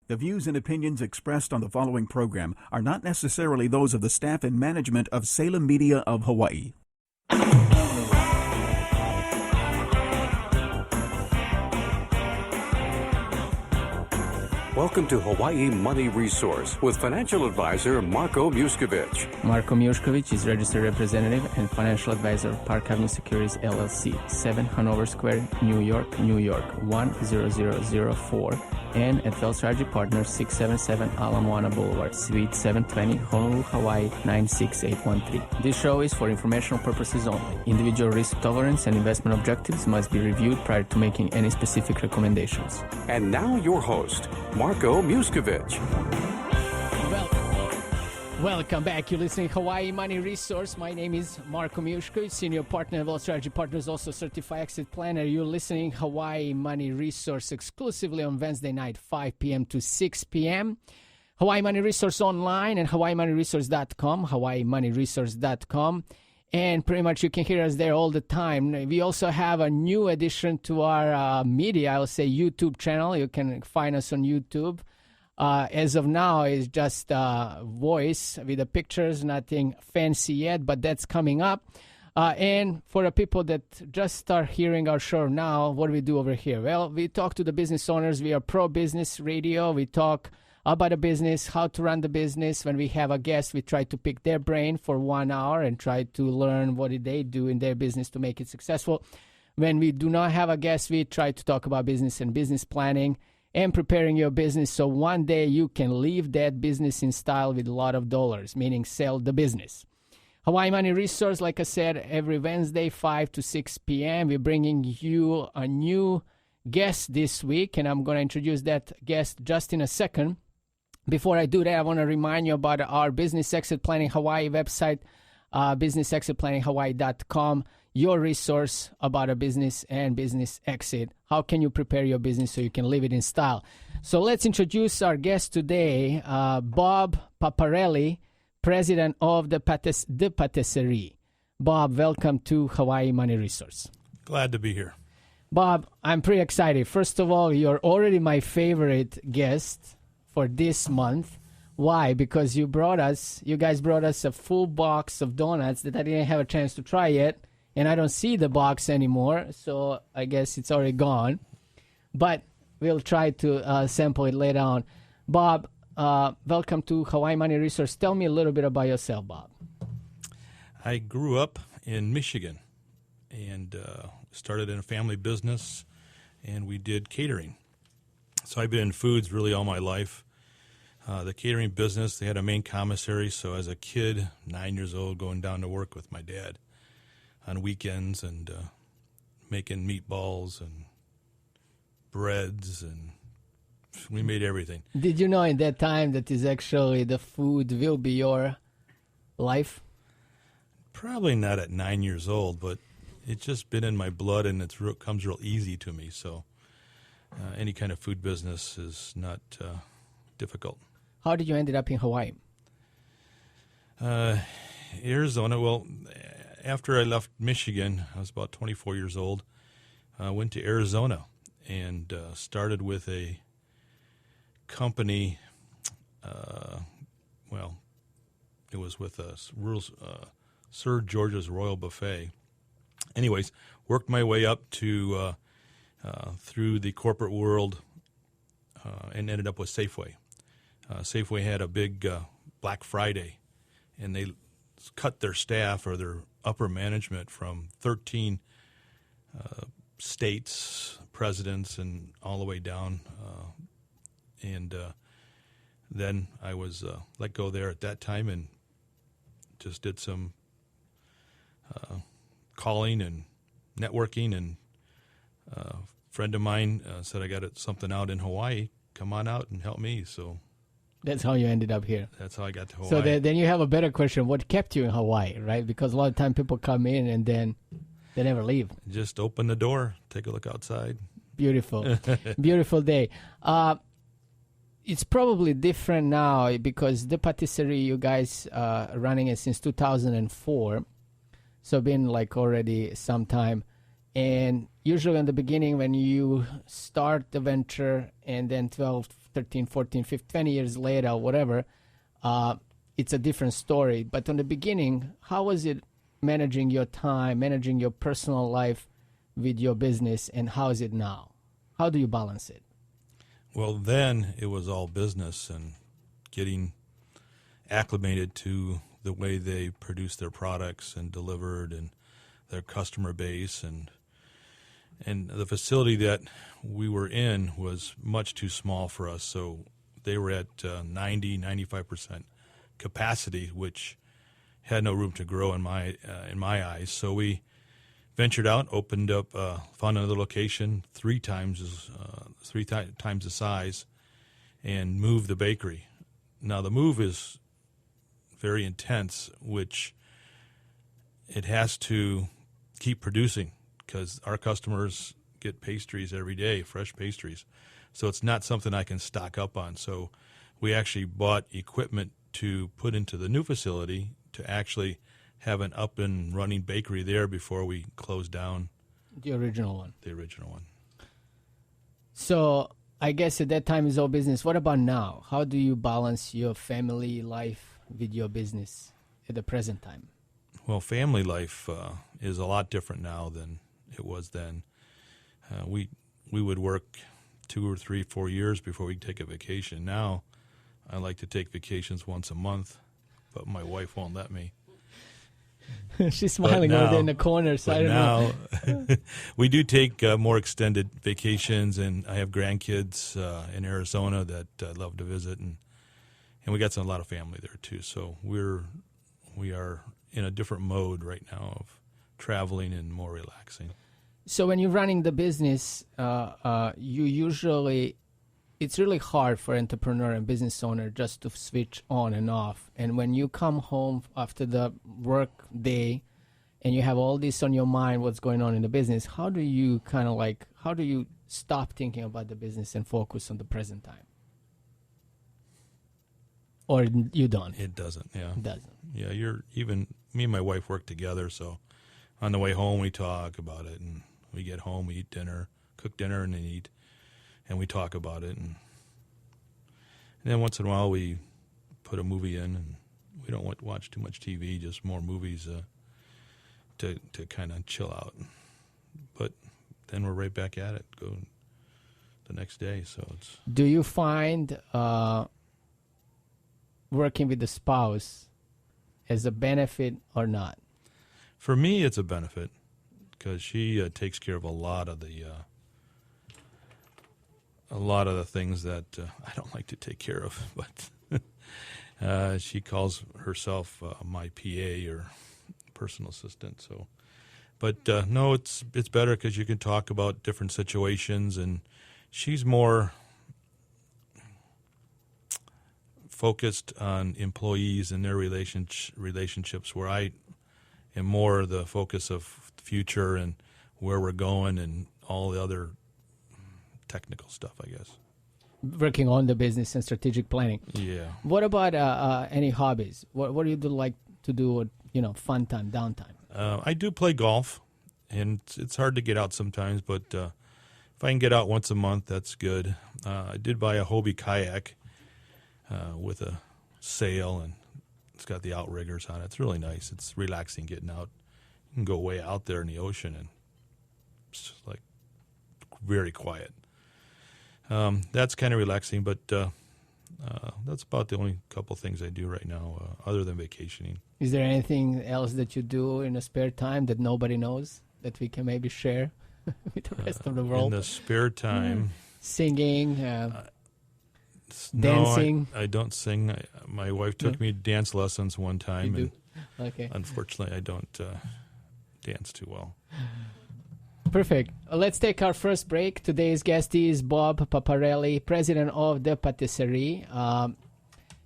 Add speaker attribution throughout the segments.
Speaker 1: The views and opinions expressed on the following program are not necessarily those of the staff and management of Salem Media of Hawaii.
Speaker 2: Welcome to Hawaii Money Resource with financial advisor Marko Mijuskovic.
Speaker 3: Marko Mijuskovic is registered representative and financial advisor of Park Avenue Securities LLC, 7 Hanover Square, New York, 10004, and at Bell Strategy Partners, 677 Ala Moana Boulevard, Suite 720, Honolulu, Hawaii, 96813. This show is for informational purposes only. Individual risk tolerance and investment objectives must be reviewed prior to making any specific recommendations.
Speaker 2: And now your host, Marko Mijuskovic.
Speaker 3: Welcome back. You're listening to Hawaii Money Resource. My name is Marko Mijuskovic, Senior Partner at Bell Strategy Partners, also Certified Exit Planner. You're listening to Hawaii Money Resource exclusively on Wednesday night, 5 p.m. to 6 p.m. Hawaii Money Resource online and HawaiiMoneyResource.com, HawaiiMoneyResource.com. And pretty much you can hear us there all the time. We also have a new addition to our media, I'll say YouTube channel. You can find us on YouTube. As of now, it's just voice with the pictures, nothing fancy yet, but that's coming up. And for the people that just start hearing our show now, what do we do over here? Well, we talk to the business owners. We are pro-business radio. We talk about the business, how to run the business. When we have a guest, we try to pick their brain for 1 hour and try to learn what they do in their business to make it successful. When we do not have a guest, we try to talk about business and business planning and preparing your business so one day you can leave that business in style with a lot of dollars, meaning sell the business. Hawaii Money Resource, like I said, every Wednesday, 5 to 6 p.m. We're bringing you a new guest this week, and I'm going to introduce that guest just in a second. Before I do that, I want to remind you about our Business Exit Planning Hawaii website, businessexitplanninghawaii.com, your resource about a business and business exit. How can you prepare your business so you can live it in style? So let's introduce our guest today, Bob Paparelli, president of the Patisserie. Bob, welcome to Hawaii Money Resource.
Speaker 4: Glad to be here.
Speaker 3: Bob, I'm pretty excited. First of all, you're already my favorite guest for this month. Why? Because you guys brought us a full box of donuts that I didn't have a chance to try yet, and I don't see the box anymore, so I guess it's already gone. But we'll try to sample it later on. Bob, welcome to Hawaii Money Resource. Tell me a little bit about yourself, Bob.
Speaker 4: I grew up in Michigan and started in a family business, and we did catering. So I've been in foods really all my life. The catering business, they had a main commissary, so as a kid, 9 years old, going down to work with my dad on weekends and making meatballs and breads, and we made everything.
Speaker 3: Did you know in that time that is actually the food will be your life?
Speaker 4: Probably not at 9 years old, but it's just been in my blood, and it comes real easy to me, so any kind of food business is not difficult.
Speaker 3: How did you end up in Hawaii?
Speaker 4: Arizona. Well, after I left Michigan, I was about 24 years old. I went to Arizona and started with a company. It was with Sir George's Royal Buffet. Anyways, worked my way up to through the corporate world and ended up with Safeway. Safeway had a big Black Friday, and they cut their staff or their upper management from 13 states, presidents, and all the way down. Then I was let go there at that time and just did some calling and networking, and a friend of mine said, I got something out in Hawaii. Come on out and help me. So
Speaker 3: that's how you ended up here.
Speaker 4: That's how I got to Hawaii.
Speaker 3: So then you have a better question. What kept you in Hawaii, right? Because a lot of time people come in and then they never leave.
Speaker 4: Just open the door, take a look outside.
Speaker 3: Beautiful. Beautiful day. It's probably different now because the Patisserie, you guys running it since 2004. So been like already some time. And usually in the beginning, when you start the venture and then 12, 13, 14, 15, 20 years later, whatever, it's a different story. But in the beginning, how was it managing your time, managing your personal life with your business, and how is it now? How do you balance it?
Speaker 4: Well, then it was all business and getting acclimated to the way they produce their products and delivered and their customer base. And the facility that we were in was much too small for us. So they were at 95% capacity, which had no room to grow in my eyes. So we ventured out, opened up, found another location three times the size, and moved the bakery. Now the move is very intense, which it has to keep producing because our customers get pastries every day, fresh pastries. So it's not something I can stock up on. So we actually bought equipment to put into the new facility to actually have an up and running bakery there before we closed down
Speaker 3: the original one. So I guess at that time is all business. What about now? How do you balance your family life with your business at the present time?
Speaker 4: Well, family life is a lot different now than it was then. We would work 2 or 3, 4 years before we take a vacation. Now I like to take vacations once a month, but my wife won't let me.
Speaker 3: She's smiling over there in the corner, so I don't know.
Speaker 4: We do take more extended vacations, and I have grandkids in Arizona that I love to visit, and we got a lot of family there too. So we are in a different mode right now of traveling and more relaxing.
Speaker 3: So when you're running the business, it's really hard for entrepreneur and business owner just to switch on and off. And when you come home after the work day and you have all this on your mind, what's going on in the business, how do you stop thinking about the business and focus on the present time? Or you don't?
Speaker 4: It doesn't, yeah.
Speaker 3: It doesn't.
Speaker 4: Yeah, me and my wife work together, so on the way home we talk about it, and we get home, we eat dinner, cook dinner, and then eat. And we talk about it, and then once in a while we put a movie in, and we don't watch too much TV, just more movies to kind of chill out. But then we're right back at it, go the next day. So it's.
Speaker 3: Do you find working with the spouse as a benefit or not?
Speaker 4: For me, it's a benefit because she takes care of a lot of the things that I don't like to take care of, but she calls herself my PA or personal assistant. So, but no, it's better because you can talk about different situations, and she's more focused on employees and their relationships, where I am more the focus of the future and where we're going and all the other technical stuff, I guess.
Speaker 3: Working on the business and strategic planning.
Speaker 4: Yeah.
Speaker 3: What about any hobbies? What do you like to do at fun time, downtime?
Speaker 4: I do play golf, and it's hard to get out sometimes, but if I can get out once a month, that's good. I did buy a Hobie kayak with a sail, and it's got the outriggers on it. It's really nice. It's relaxing getting out. You can go way out there in the ocean, and it's just like very quiet. That's kind of relaxing, but that's about the only couple things I do right now, other than vacationing.
Speaker 3: Is there anything else that you do in the spare time that nobody knows that we can maybe share with the rest of the world?
Speaker 4: In the spare time,
Speaker 3: singing, dancing.
Speaker 4: No, I don't sing. My wife took me dance lessons one time, and
Speaker 3: okay.
Speaker 4: Unfortunately, I don't dance too well.
Speaker 3: Perfect. Let's take our first break. Today's guest is Bob Paparelli, president of the Patisserie.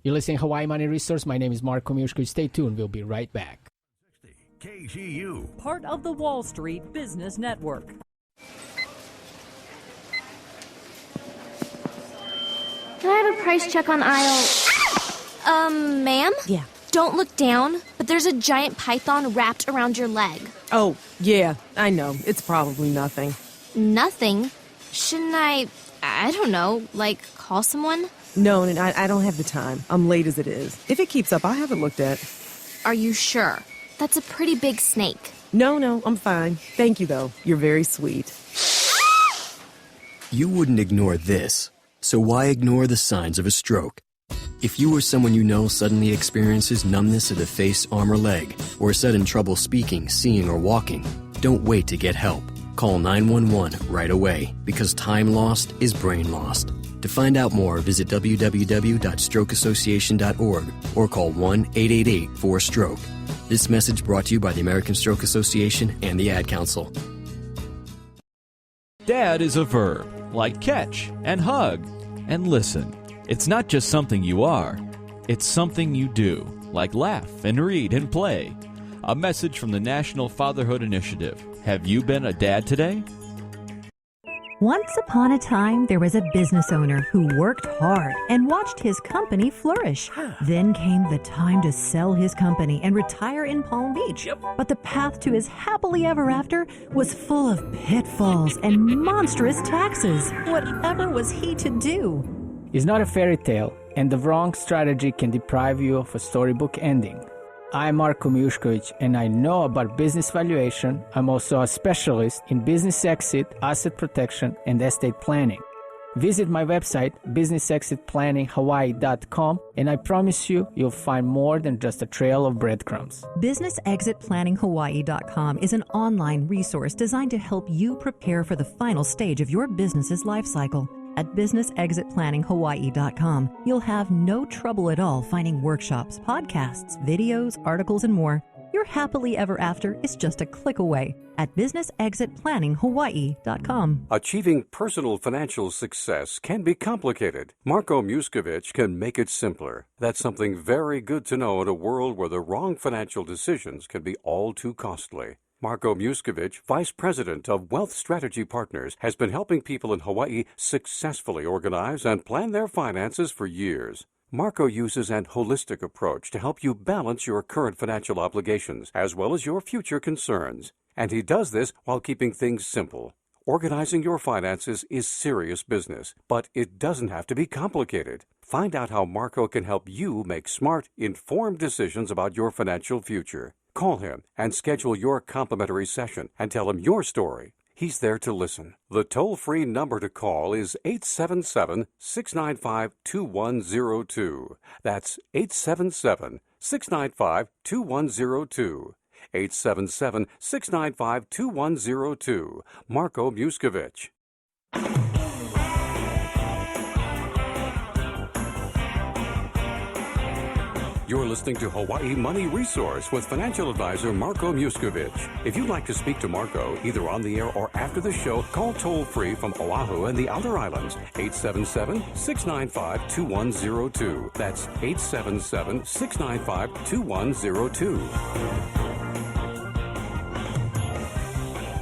Speaker 3: You're listening to Hawaii Money Resource. My name is Marko Mijuskovic. Stay tuned. We'll be right back.
Speaker 5: KGU.
Speaker 6: Part of the Wall Street Business Network.
Speaker 7: Can I have a price check on aisle... ma'am?
Speaker 6: Yeah.
Speaker 7: Don't look down, but there's a giant python wrapped around your leg.
Speaker 8: Oh, yeah, I know. It's probably nothing.
Speaker 7: Nothing? Shouldn't I don't know, like, call someone?
Speaker 8: No, and I don't have the time. I'm late as it is. If it keeps up, I'll have it looked at.
Speaker 7: Are you sure? That's a pretty big snake.
Speaker 8: No, I'm fine. Thank you, though. You're very sweet.
Speaker 9: You wouldn't ignore this, so why ignore the signs of a stroke? If you or someone you know suddenly experiences numbness of the face, arm, or leg, or sudden trouble speaking, seeing, or walking, don't wait to get help. Call 911 right away, because time lost is brain lost. To find out more, visit www.strokeassociation.org or call 1-888-4STROKE. This message brought to you by the American Stroke Association and the Ad Council.
Speaker 10: Dad is a verb, like catch and hug and listen. It's not just something you are, it's something you do, like laugh and read and play. A message from the National Fatherhood Initiative. Have you been a dad today?
Speaker 11: Once upon a time, there was a business owner who worked hard and watched his company flourish. Then came the time to sell his company and retire in Palm Beach. But the path to his happily ever after was full of pitfalls and monstrous taxes. Whatever was he to do?
Speaker 3: It's not a fairy tale, and the wrong strategy can deprive you of a storybook ending. I'm Marko Mijuskovic, and I know about business valuation. I'm also a specialist in business exit, asset protection, and estate planning. Visit my website, businessexitplanninghawaii.com, and I promise you'll find more than just a trail of breadcrumbs.
Speaker 11: BusinessExitPlanningHawaii.com is an online resource designed to help you prepare for the final stage of your business's life cycle. At BusinessExitPlanningHawaii.com, you'll have no trouble at all finding workshops, podcasts, videos, articles, and more. Your happily ever after is just a click away at BusinessExitPlanningHawaii.com.
Speaker 2: Achieving personal financial success can be complicated. Marko Mijuskovic can make it simpler. That's something very good to know in a world where the wrong financial decisions can be all too costly. Marko Mijuskovic, Vice President of Wealth Strategy Partners, has been helping people in Hawaii successfully organize and plan their finances for years. Marko uses an holistic approach to help you balance your current financial obligations as well as your future concerns. And he does this while keeping things simple. Organizing your finances is serious business, but it doesn't have to be complicated. Find out how Marko can help you make smart, informed decisions about your financial future. Call him and schedule your complimentary session and tell him your story. He's there to listen. The toll-free number to call is 877-695-2102. That's 877-695-2102. 877-695-2102. Marko Mijuskovic. You're listening to Hawaii Money Resource with financial advisor Marko Mijuskovic. If you'd like to speak to Marko, either on the air or after the show, call toll-free from Oahu and the Outer Islands, 877-695-2102. That's 877-695-2102.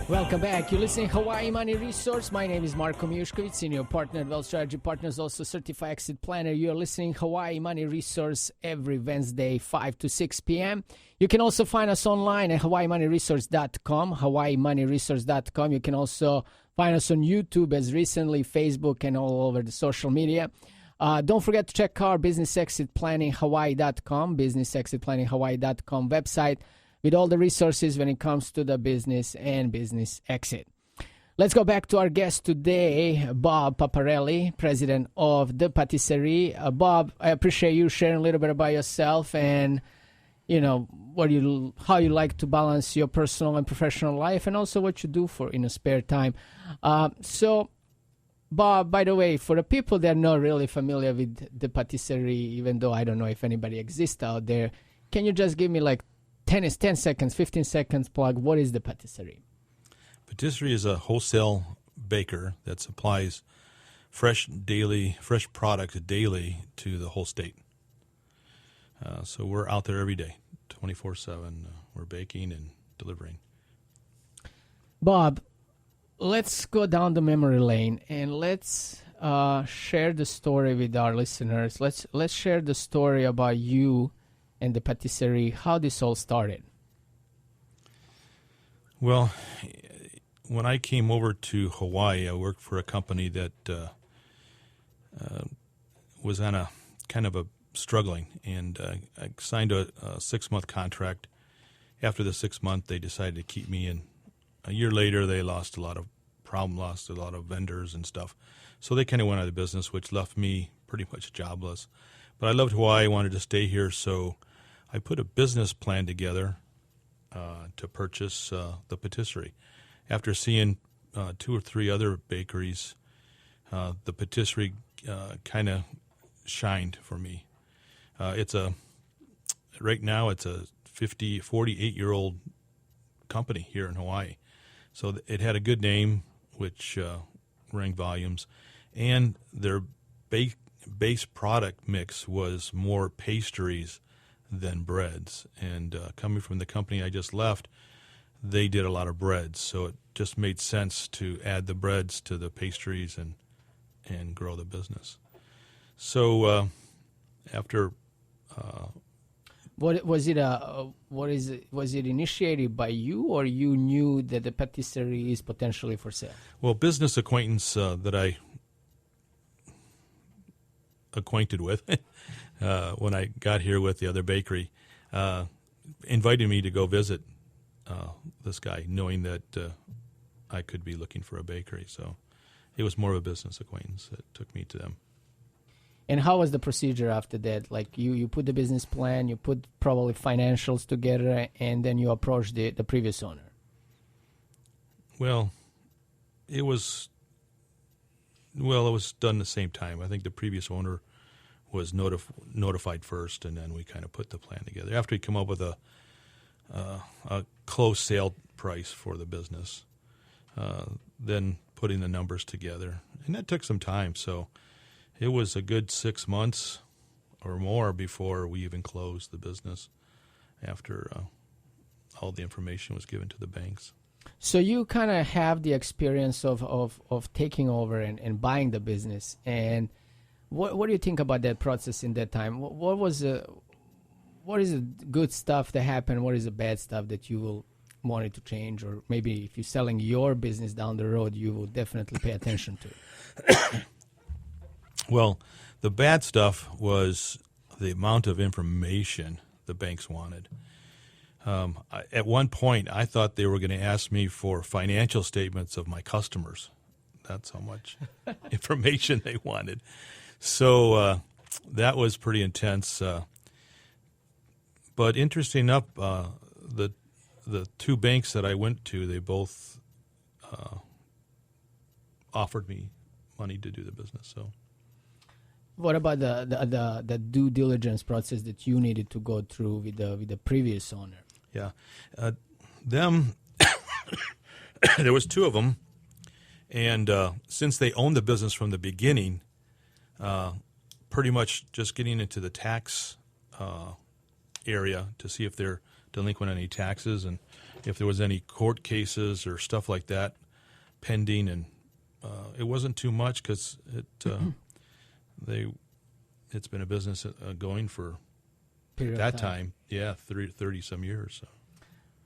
Speaker 3: Welcome back. You're listening to Hawaii Money Resource. My name is Marko Mijuskovic, Senior Partner at Wealth Strategy Partners, also Certified Exit Planner. You're listening to Hawaii Money Resource every Wednesday, 5 to 6 p.m. You can also find us online at hawaiimoneyresource.com, hawaiimoneyresource.com. You can also find us on YouTube as recently, Facebook, and all over the social media. Don't forget to check our businessexitplanninghawaii.com, businessexitplanninghawaii.com website, with all the resources when it comes to the business and business exit. Let's go back to our guest today, Bob Paparelli, president of the Patisserie. Bob, I appreciate you sharing a little bit about yourself and, how you like to balance your personal and professional life, and also what you do in a spare time. So, Bob, by the way, for the people that are not really familiar with the Patisserie, even though I don't know if anybody exists out there, can you just give me 10 seconds, 15 seconds plug. What is the Patisserie?
Speaker 4: Patisserie is a wholesale baker that supplies fresh products daily to the whole state. So we're out there every day, 24/7. We're baking and delivering.
Speaker 3: Bob, let's go down the memory lane and let's share the story with our listeners. Let's share the story about you and the Patisserie, how this all started.
Speaker 4: Well, when I came over to Hawaii, I worked for a company that was on a kind of a struggling, and I signed a 6-month contract. After the 6 month, they decided to keep me, and a year later, they lost a lot of vendors and stuff. So they kind of went out of business, which left me pretty much jobless. But I loved Hawaii, wanted to stay here, so I put a business plan together to purchase the Patisserie. After seeing 2 or 3 other bakeries, the Patisserie kind of shined for me. Right now it's a 48-year-old company here in Hawaii. So it had a good name, which rang volumes, and their base product mix was more pastries than breads. And coming from the company I just left, they did a lot of breads, so it just made sense to add the breads to the pastries and grow the business. So after
Speaker 3: Was it initiated by you, or you knew that the Patisserie is potentially for sale?
Speaker 4: Well, business acquaintance that I acquainted with when I got here with the other bakery invited me to go visit this guy, knowing that I could be looking for a bakery. So it was more of a business acquaintance that took me to them.
Speaker 3: And how was the procedure after that? Like you put the business plan, you put probably financials together, and then you approached the previous owner.
Speaker 4: Well, it was done the same time. I think the previous owner was notified first, and then we kind of put the plan together. After we come up with a close sale price for the business, then putting the numbers together. And that took some time, so it was a good 6 months or more before we even closed the business after all the information was given to the banks.
Speaker 3: So you kind of have the experience of taking over and buying the business. And what do you think about that process in that time? What is the good stuff that happened? What is the bad stuff that you will want it to change? Or maybe if you're selling your business down the road, you will definitely pay attention to it.
Speaker 4: Well, the bad stuff was the amount of information the banks wanted. At one point, I thought they were going to ask me for financial statements of my customers. That's how much information they wanted. So that was pretty intense. But interesting enough, the 2 banks that I went to, they both offered me money to do the business. So.
Speaker 3: What about the due diligence process that you needed to go through with the previous owner?
Speaker 4: Yeah, there was 2 of them, and since they owned the business from the beginning, pretty much just getting into the tax area to see if they're delinquent on any taxes and if there was any court cases or stuff like that pending, and it wasn't too much because it's been a business going for that time, 30 some years. So.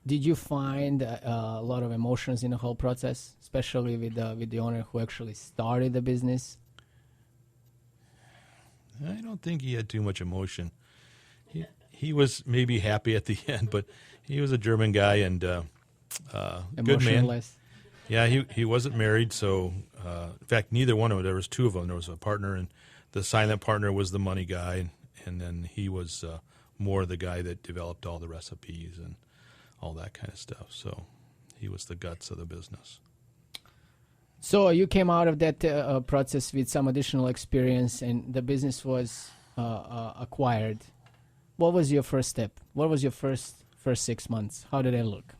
Speaker 3: Did you find a lot of emotions in the whole process, especially with the owner who actually started the business?
Speaker 4: I don't think he had too much emotion. He was maybe happy at the end, but he was a German guy and good man. Yeah, he wasn't married, so in fact, neither one of them. There was 2 of them. There was a partner, and the silent partner was the money guy, and then he was more the guy that developed all the recipes and all that kind of stuff. So he was the guts of the business.
Speaker 3: So you came out of that process with some additional experience, and the business was acquired. What was your first step? What was your first 6 months? How did it look?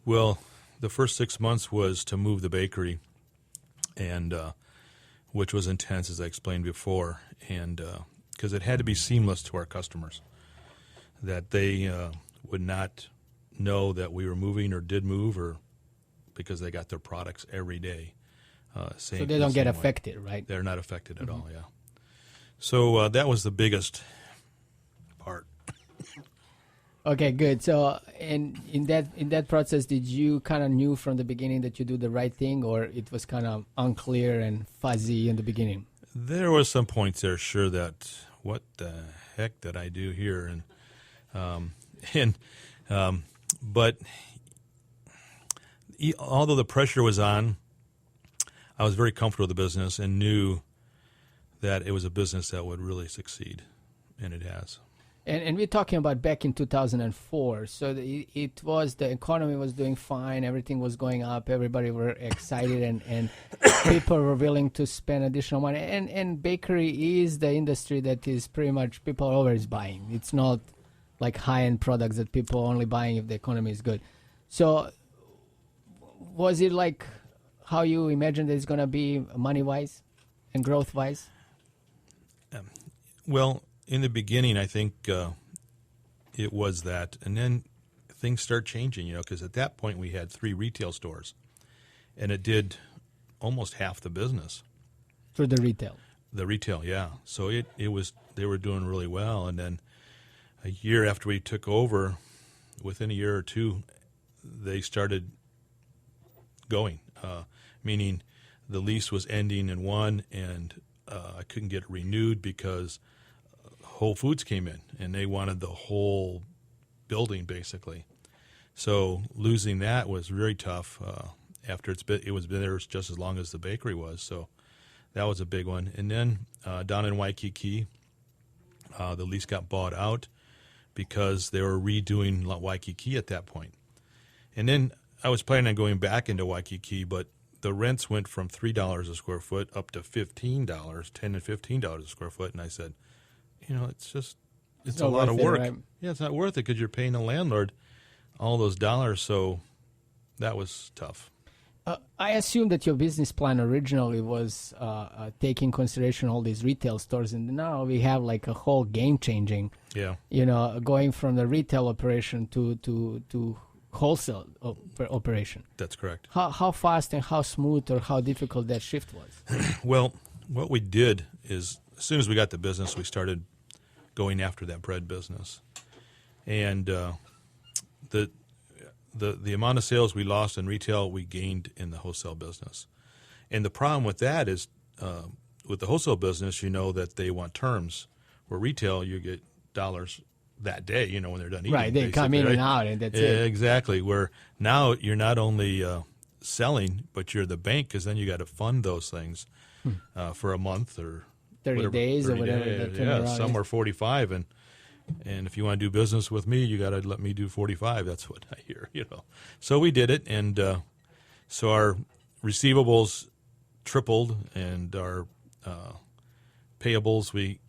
Speaker 4: Well, the first 6 months was to move the bakery, and which was intense, as I explained before, and because it had to be seamless to our customers, that they would not know that we were moving or did move, or because they got their products every day.
Speaker 3: So they don't get affected, right?
Speaker 4: They're not affected at all, yeah. So that was the biggest part.
Speaker 3: Okay, good. So, in that process, did you kind of knew from the beginning that you do the right thing, or it was kind of unclear and fuzzy in the beginning?
Speaker 4: There was some points there, sure, that what the heck did I do here, but although the pressure was on, I was very comfortable with the business and knew that it was a business that would really succeed, and it has.
Speaker 3: And we're talking about back in 2004. So it was, the economy was doing fine, everything was going up, everybody were excited, and people were willing to spend additional money. And bakery is the industry that is pretty much people are always buying. It's not like high-end products that people are only buying if the economy is good. So was it like how you imagined it's going to be money-wise and growth-wise?
Speaker 4: Well, in the beginning, I think it was that. And then things start changing, because at that point we had 3 retail stores. And it did almost half the business.
Speaker 3: For the retail?
Speaker 4: The retail, yeah. So they were doing really well. And then a year after we took over, within a year or two, they started going, meaning the lease was ending in one, and I couldn't get it renewed because Whole Foods came in, and they wanted the whole building, basically. So losing that was very tough after it was been there just as long as the bakery was. So that was a big one. And then down in Waikiki, the lease got bought out because they were redoing Waikiki at that point. And then I was planning on going back into Waikiki, but the rents went from $3 a square foot up to $15, $10 and $15 a square foot. And I said, it's a lot of work. Right? Yeah, it's not worth it because you're paying the landlord all those dollars. So that was tough.
Speaker 3: I assume that your business plan originally was taking consideration all these retail stores, and now we have like a whole game changing.
Speaker 4: Yeah.
Speaker 3: Going from the retail operation to wholesale operation.
Speaker 4: That's correct.
Speaker 3: How fast and how smooth or how difficult that shift was?
Speaker 4: Well, what we did is as soon as we got the business, we started going after that bread business, and the amount of sales we lost in retail, we gained in the wholesale business. And the problem with that is with the wholesale business, that they want terms. Where retail, you get dollars that day, when they're done eating.
Speaker 3: Right, they come in and out, and that's it.
Speaker 4: Exactly. Where now you're not only selling, but you're the bank, because then you got to fund those things for a month or
Speaker 3: 30 days or whatever.
Speaker 4: Yeah, some are 45, and if you want to do business with me, you got to let me do 45. That's what I hear, So we did it, and so our receivables tripled, and our payables we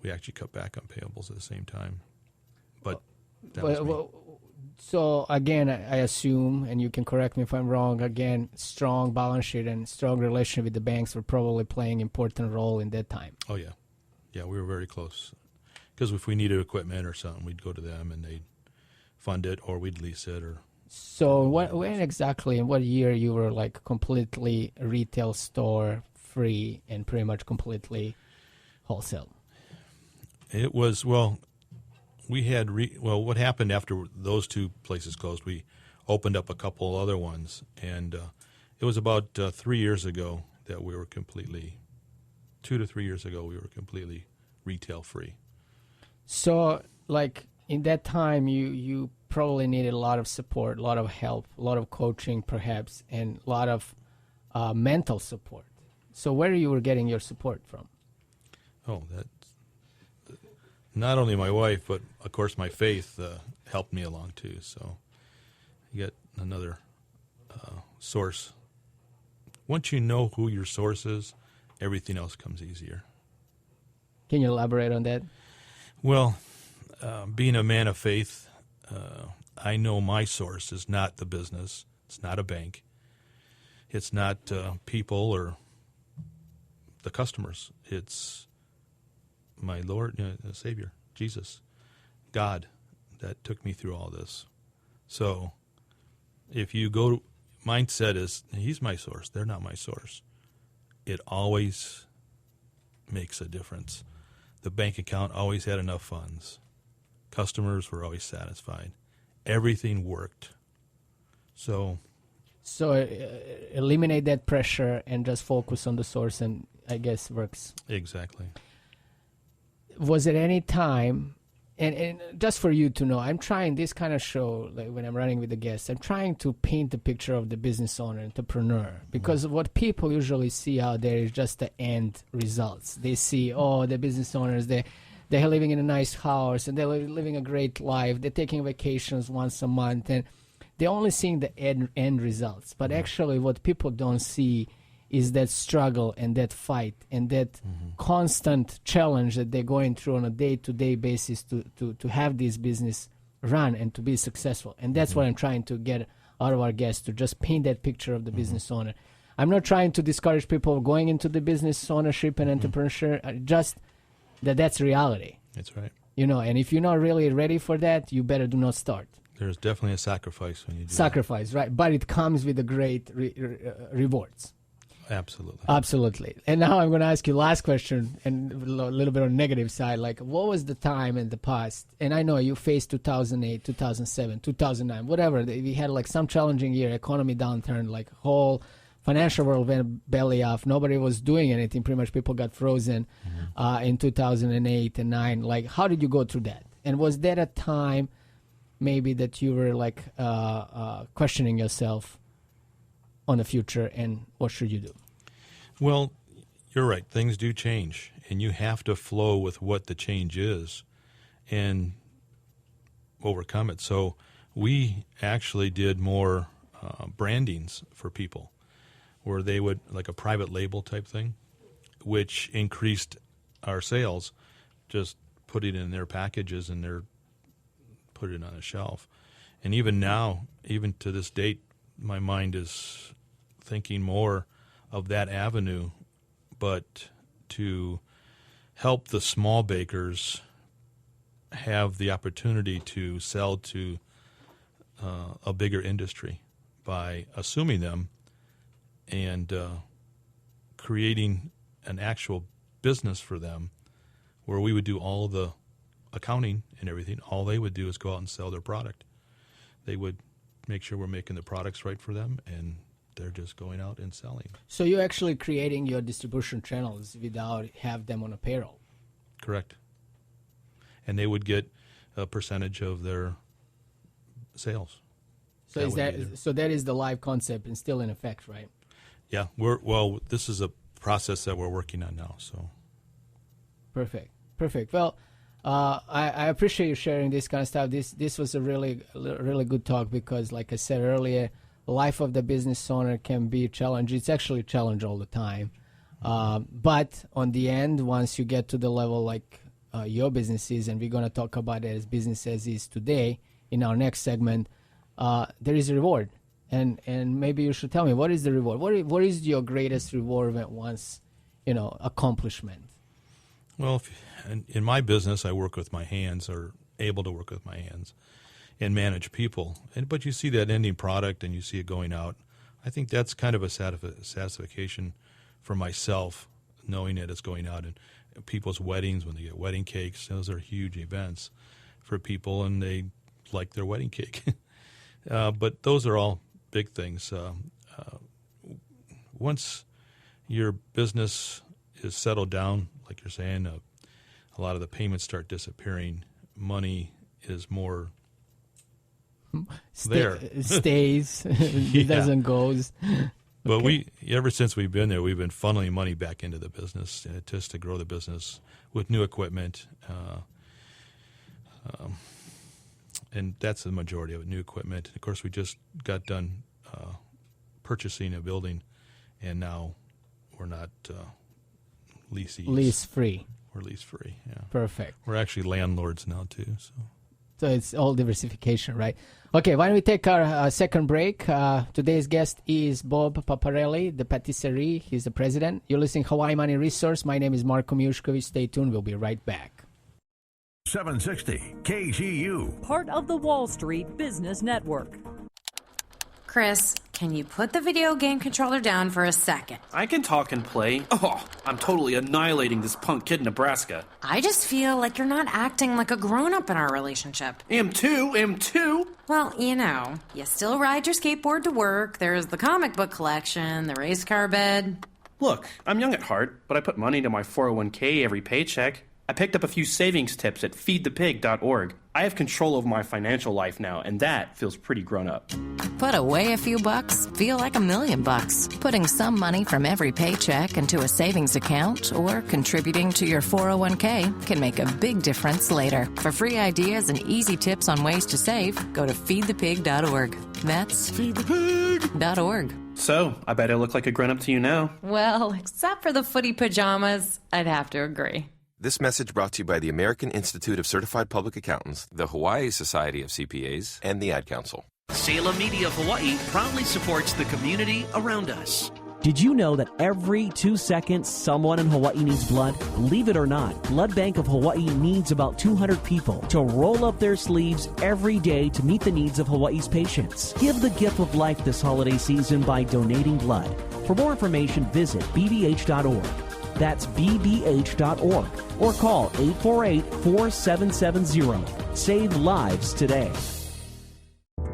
Speaker 4: actually cut back on payables at the same time. But that was me.
Speaker 3: So again, I assume, and you can correct me if I'm wrong, again, strong balance sheet and strong relationship with the banks were probably playing an important role in that time.
Speaker 4: Oh, yeah. Yeah, we were very close. Because if we needed equipment or something, we'd go to them and they'd fund it, or we'd lease it.
Speaker 3: So when exactly, in what year you were like completely retail store free and pretty much completely wholesale?
Speaker 4: It was, we had, what happened after those 2 places closed, we opened up a couple other ones. And it was about 3 years ago that we were completely, 2 to 3 years ago, we were completely retail free.
Speaker 3: So, like, in that time, you probably needed a lot of support, a lot of help, a lot of coaching, perhaps, and a lot of mental support. So where you were getting your support from?
Speaker 4: Oh, that's not only my wife, but, of course, my faith helped me along, too. So you get another source. Once you know who your source is, everything else comes easier.
Speaker 3: Can you elaborate on that?
Speaker 4: Well, being a man of faith, I know my source is not the business. It's not a bank. It's not people or the customers. It's my Lord, Savior, Jesus, God, that took me through all this. So if you go, mindset is, he's my source. They're not my source. It always makes a difference. The bank account always had enough funds. Customers were always satisfied. Everything worked. So
Speaker 3: eliminate that pressure and just focus on the source, and I guess works.
Speaker 4: Exactly.
Speaker 3: Was there any time, and just for you to know, I'm trying this kind of show, like when I'm running with the guests, I'm trying to paint the picture of the business owner, entrepreneur, because what people usually see out there is just the end results. They see, the business owners, they're living in a nice house, and they're living a great life. They're taking vacations once a month, and they're only seeing the end results. But actually what people don't see is that struggle and that fight and that constant challenge that they're going through on a day-to-day basis to have this business run and to be successful. And that's what I'm trying to get out of our guests, to just paint that picture of the business owner. I'm not trying to discourage people going into the business ownership and entrepreneurship, just that's reality.
Speaker 4: That's right.
Speaker 3: And if you're not really ready for that, you better do not start.
Speaker 4: There's definitely a sacrifice when you do
Speaker 3: Sacrifice, right? But it comes with the great rewards.
Speaker 4: Absolutely.
Speaker 3: And now I'm going to ask you last question, and a little bit on the negative side. Like, what was the time in the past? And I know you faced 2008, 2007, 2009, whatever. We had like some challenging year, economy downturn, like whole financial world went belly off. Nobody was doing anything. Pretty much people got frozen in 2008 and 9. Like, how did you go through that? And was that a time maybe that you were like questioning yourself on the future and what should you do?
Speaker 4: Well, you're right. Things do change, and you have to flow with what the change is and overcome it. So we actually did more brandings for people where they would, like a private label type thing, which increased our sales, just put it in their packages and put it on a shelf. And even now, even to this date, my mind is thinking more of that avenue, but to help the small bakers have the opportunity to sell to a bigger industry by assuming them and creating an actual business for them where we would do all of the accounting and everything. All they would do is go out and sell their product. They would make sure we're making the products right for them, and they're just going out and selling.
Speaker 3: So you're actually creating your distribution channels without have them on a payroll.
Speaker 4: Correct. And they would get a percentage of their sales.
Speaker 3: So that is the live concept and still in effect, right?
Speaker 4: Yeah. This is a process that we're working on now. So.
Speaker 3: Perfect. Well, I appreciate you sharing this kind of stuff. This was a really good talk because, like I said earlier, life of the business owner can be a challenge. It's actually a challenge all the time. But on the end, once you get to the level like your business is, and we're going to talk about it as business as is today in our next segment, there is a reward. And maybe you should tell me, what is the reward? What is your greatest reward once, accomplishment?
Speaker 4: Well, in my business, I work with my hands, or able to work with my hands, and manage people. But you see that ending product, and you see it going out. I think that's kind of a satisfaction for myself, knowing that it's going out. And people's weddings, when they get wedding cakes, those are huge events for people, and they like their wedding cake. But those are all big things. Once your business is settled down, like you're saying, a lot of the payments start disappearing. Money is more there.
Speaker 3: Stays. It doesn't goes.
Speaker 4: But ever since we've been there, we've been funneling money back into the business just to grow the business with new equipment. And that's the majority of it, new equipment. Of course, we just got done purchasing a building, and now we're not leasees.
Speaker 3: Lease free.
Speaker 4: We're lease free, yeah.
Speaker 3: Perfect.
Speaker 4: We're actually landlords now, too.
Speaker 3: So it's all diversification, right? Okay, why don't we take our second break? Today's guest is Bob Paparelli, the Patisserie. He's the president. You're listening to Hawaii Money Resource. My name is Marko Mijuskovic. Stay tuned. We'll be right back.
Speaker 5: 760 KGU.
Speaker 6: Part of the Wall Street Business Network.
Speaker 12: Chris, can you put the video game controller down for a second?
Speaker 13: I can talk and play. Oh, I'm totally annihilating this punk kid in Nebraska.
Speaker 12: I just feel like you're not acting like a grown-up in our relationship.
Speaker 13: Am too.
Speaker 12: Well, you still ride your skateboard to work, there's the comic book collection, the race car bed.
Speaker 13: Look, I'm young at heart, but I put money into my 401k every paycheck. I picked up a few savings tips at feedthepig.org. I have control over my financial life now, and that feels pretty grown up.
Speaker 14: Put away a few bucks, feel like $1 million bucks. Putting some money from every paycheck into a savings account or contributing to your 401k can make a big difference later. For free ideas and easy tips on ways to save, go to feedthepig.org. That's feedthepig.org.
Speaker 13: So, I bet I look like a grown-up to you now.
Speaker 12: Well, except for the footy pajamas, I'd have to agree.
Speaker 15: This message brought to you by the American Institute of Certified Public Accountants, the Hawaii Society of CPAs, and the Ad Council.
Speaker 16: Salem Media of Hawaii proudly supports the community around us.
Speaker 17: Did you know that every 2 seconds someone in Hawaii needs blood? Believe it or not, Blood Bank of Hawaii needs about 200 people to roll up their sleeves every day to meet the needs of Hawaii's patients. Give the gift of life this holiday season by donating blood. For more information, visit bbh.org. That's bbh.org. Or call 848-4770. Save lives today.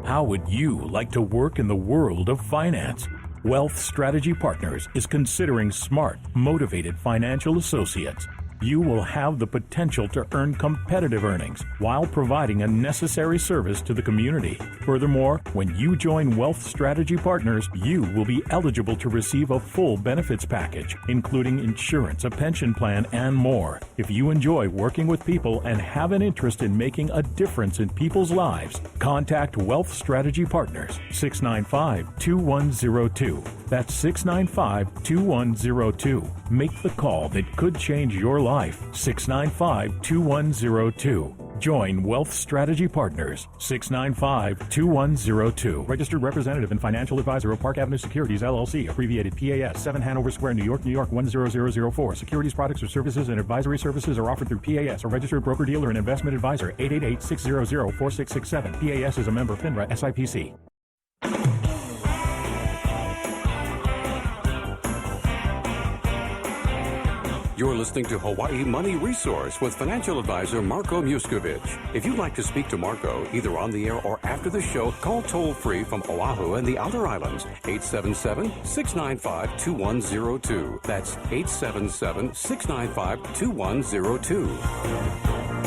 Speaker 5: How would you like to work in the world of finance? Wealth Strategy Partners is considering smart, motivated financial associates. You will have the potential to earn competitive earnings while providing a necessary service to the community. Furthermore, when you join Wealth Strategy Partners, you will be eligible to receive a full benefits package, including insurance, a pension plan, and more. If you enjoy working with people and have an interest in making a difference in people's lives, contact Wealth Strategy Partners, 695-2102. That's 695-2102. Make the call that could change your life. 695-2102. Join Wealth Strategy Partners. 695-2102. Registered representative and financial advisor of Park Avenue Securities, LLC, abbreviated PAS, 7 Hanover Square, New York, New York, 10004. Securities, products, or services and advisory services are offered through PAS, a registered broker-dealer and investment advisor, 888-600-4667. PAS is a member of FINRA SIPC.
Speaker 2: You're listening to Hawaii Money Resource with financial advisor Marko Mijuskovic. If you'd like to speak to Marko, either on the air or after the show, call toll-free from Oahu and the outer islands, 877-695-2102. That's 877-695-2102.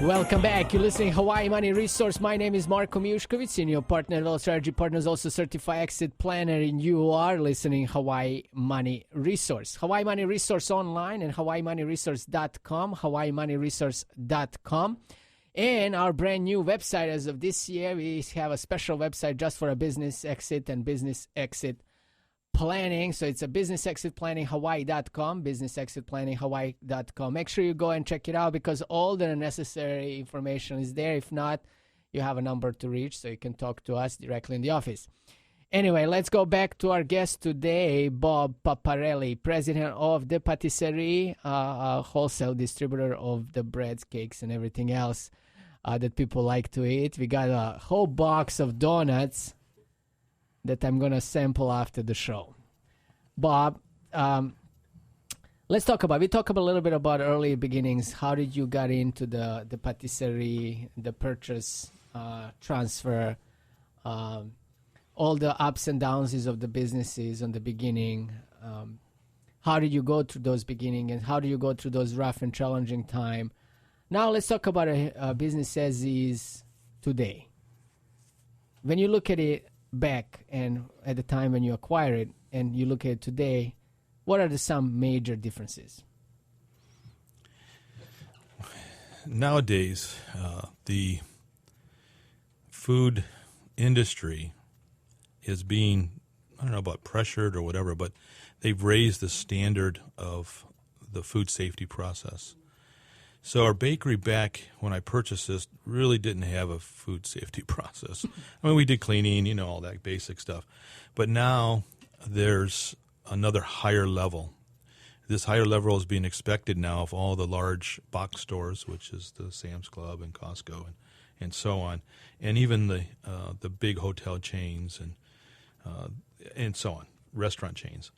Speaker 3: Welcome back. You're listening to Hawaii Money Resource. My name is Marko Mijuskovic, Senior Partner at Wealth Strategy Partners, also Certified Exit Planner, and you are listening to Hawaii Money Resource. Hawaii Money Resource online and hawaiimoneyresource.com, hawaiimoneyresource.com. And our brand new website as of this year, we have a special website just for a business exit and business exit planning. So it's a businessexitplanninghawaii.com, businessexitplanninghawaii.com. Make sure you go and check it out because all the necessary information is there. If not, you have a number to reach so you can talk to us directly in the office. Anyway, let's go back to our guest today, Bob Paparelli, president of the Patisserie, a wholesale distributor of the breads, cakes, and everything else that people like to eat. We got a whole box of donuts that I'm going to sample after the show. Bob, let's talk about, we talk a little bit about early beginnings. How did you get into the patisserie, the purchase, transfer, all the ups and downs of the businesses in the beginning? How did you go through those beginnings and how do you go through those rough and challenging time? Now let's talk about a business as is today. When you look at it back and at the time when you acquire it and you look at it today, what are some major differences?
Speaker 4: Nowadays, the food industry is being, I don't know about pressured or whatever, but they've raised the standard of the food safety process. So our bakery back when I purchased this really didn't have a food safety process. I mean, we did cleaning, all that basic stuff. But now there's another higher level. This higher level is being expected now of all the large box stores, which is the Sam's Club and Costco and so on, and even the big hotel chains and so on, restaurant chains.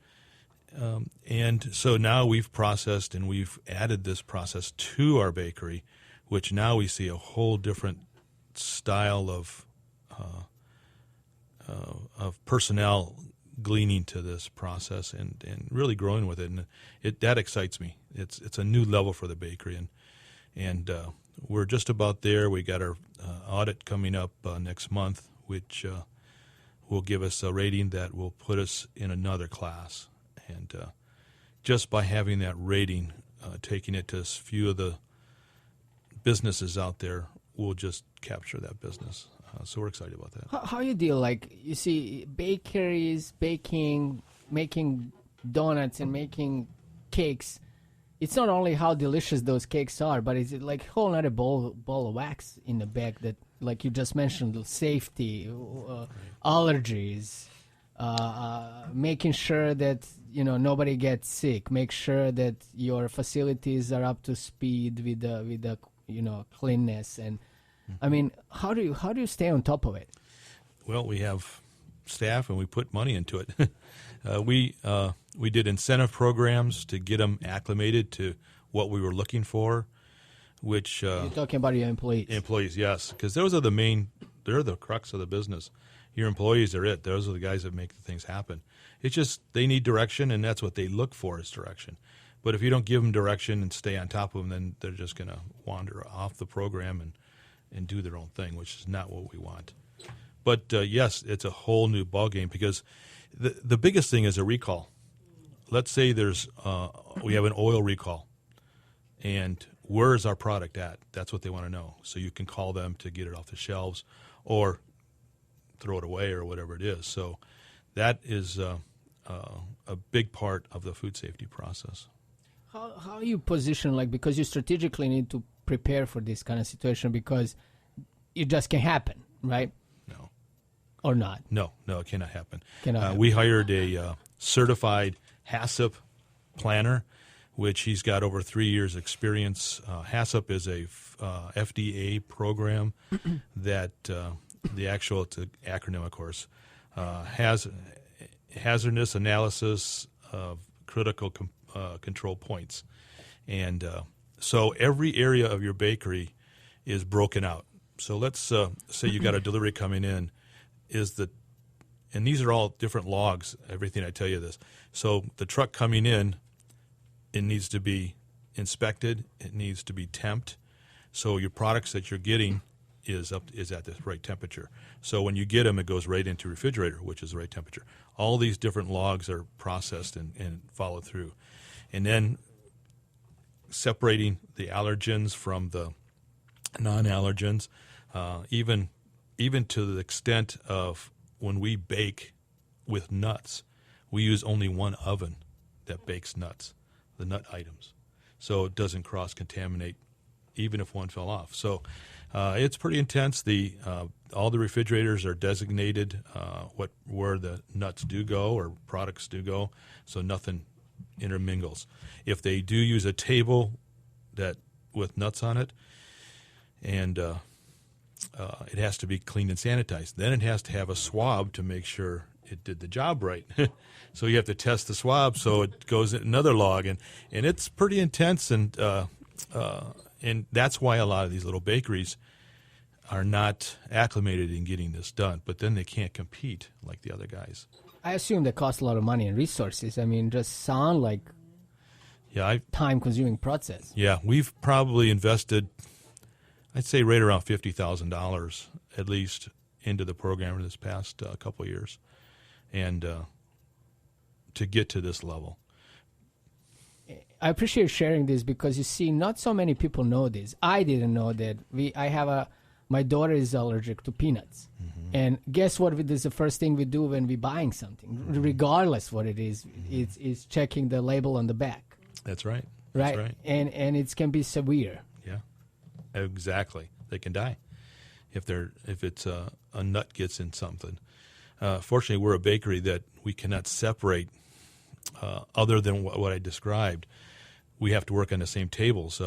Speaker 4: And so now we've processed and we've added this process to our bakery, which now we see a whole different style of personnel gleaning to this process and really growing with it, and that excites me. It's a new level for the bakery, and we're just about there. We got our audit coming up next month, which will give us a rating that will put us in another class. And just by having that rating, taking it to a few of the businesses out there, we'll just capture that business. So we're excited about that.
Speaker 3: How you deal, like, you see bakeries, baking, making donuts and making cakes. It's not only how delicious those cakes are, but it's like a whole other ball of wax in the bag that, like you just mentioned, the safety, allergies, making sure that nobody gets sick, make sure that your facilities are up to speed with the cleanness, and I mean, how do you stay on top of it?
Speaker 4: Well, we have staff and we put money into it. We did incentive programs to get them acclimated to what we were looking for, which
Speaker 3: you're talking about your employees.
Speaker 4: Employees, yes, because those are they're the crux of the business. Your employees are it. Those are the guys that make the things happen. It's just they need direction, and that's what they look for is direction. But if you don't give them direction and stay on top of them, then they're just going to wander off the program and do their own thing, which is not what we want. But yes, it's a whole new ballgame because the biggest thing is a recall. Let's say we have an oil recall, and where is our product at? That's what they want to know. So you can call them to get it off the shelves or throw it away or whatever it is. So that is a big part of the food safety process.
Speaker 3: How you position, like, because you strategically need to prepare for this kind of situation because it just can't happen, right?
Speaker 4: No.
Speaker 3: Or not?
Speaker 4: No, it cannot happen.
Speaker 3: Happen.
Speaker 4: We hired a certified HACCP planner, which he's got over 3 years experience. HACCP is a FDA program that it's an acronym, of course, has hazardous analysis of critical control points. And so every area of your bakery is broken out. So let's say you got a delivery coming in, and these are all different logs, everything I tell you this. So the truck coming in, it needs to be inspected, it needs to be temped. So your products that you're getting is at the right temperature. So when you get them, it goes right into refrigerator, which is the right temperature. All these different logs are processed and followed through. And then separating the allergens from the non-allergens, even to the extent of when we bake with nuts, we use only one oven that bakes nuts, the nut items. So it doesn't cross-contaminate even if one fell off. So it's pretty intense. All the refrigerators are designated where the nuts do go or products do go, so nothing intermingles. If they do use a table with nuts on it, and it has to be cleaned and sanitized. Then it has to have a swab to make sure it did the job right. So you have to test the swab, so it goes in another log, and it's pretty intense, and that's why a lot of these little bakeries are not acclimated in getting this done. But then they can't compete like the other guys.
Speaker 3: I assume that costs a lot of money and resources. I mean, just sound like time-consuming process.
Speaker 4: Yeah, we've probably invested, I'd say, right around $50,000 at least into the program in this past couple of years, and to get to this level.
Speaker 3: I appreciate sharing this because, you see, not so many people know this. I didn't know that. My daughter is allergic to peanuts. Mm-hmm. And guess what? This is the first thing we do when we're buying something, regardless what it is. It's checking the label on the back.
Speaker 4: That's right.
Speaker 3: Right?
Speaker 4: That's right.
Speaker 3: And it can be severe.
Speaker 4: Yeah, exactly. They can die if it's a nut gets in something. Fortunately, we're a bakery that we cannot separate other than what I described. We have to work on the same tables,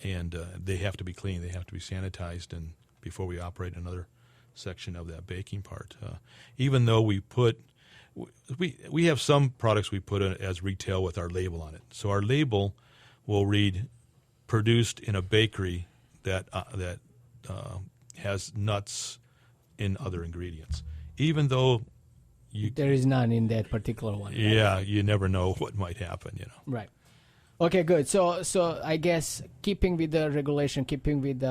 Speaker 4: and they have to be clean. They have to be sanitized and before we operate another section of that baking part. Even though we have some products we put in as retail with our label on it. So our label will read produced in a bakery that has nuts in other ingredients. Even though
Speaker 3: there is none in that particular one.
Speaker 4: Yeah, right? You never know what might happen,
Speaker 3: Right. Okay, good. So I guess keeping with the regulation, keeping with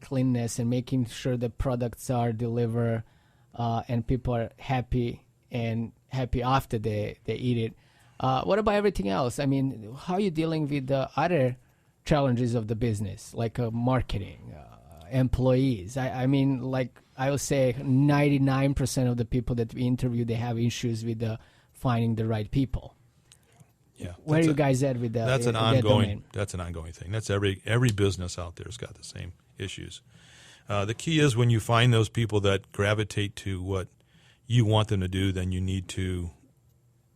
Speaker 3: cleanness, and making sure the products are delivered and people are happy after they eat it. What about everything else? I mean, how are you dealing with the other challenges of the business, like marketing, employees? I mean, like I would say 99% of the people that we interview, they have issues with finding the right people.
Speaker 4: Yeah,
Speaker 3: where are you guys at with that?
Speaker 4: That's an ongoing thing. That's every business out there has got the same issues. The key is when you find those people that gravitate to what you want them to do, then you need to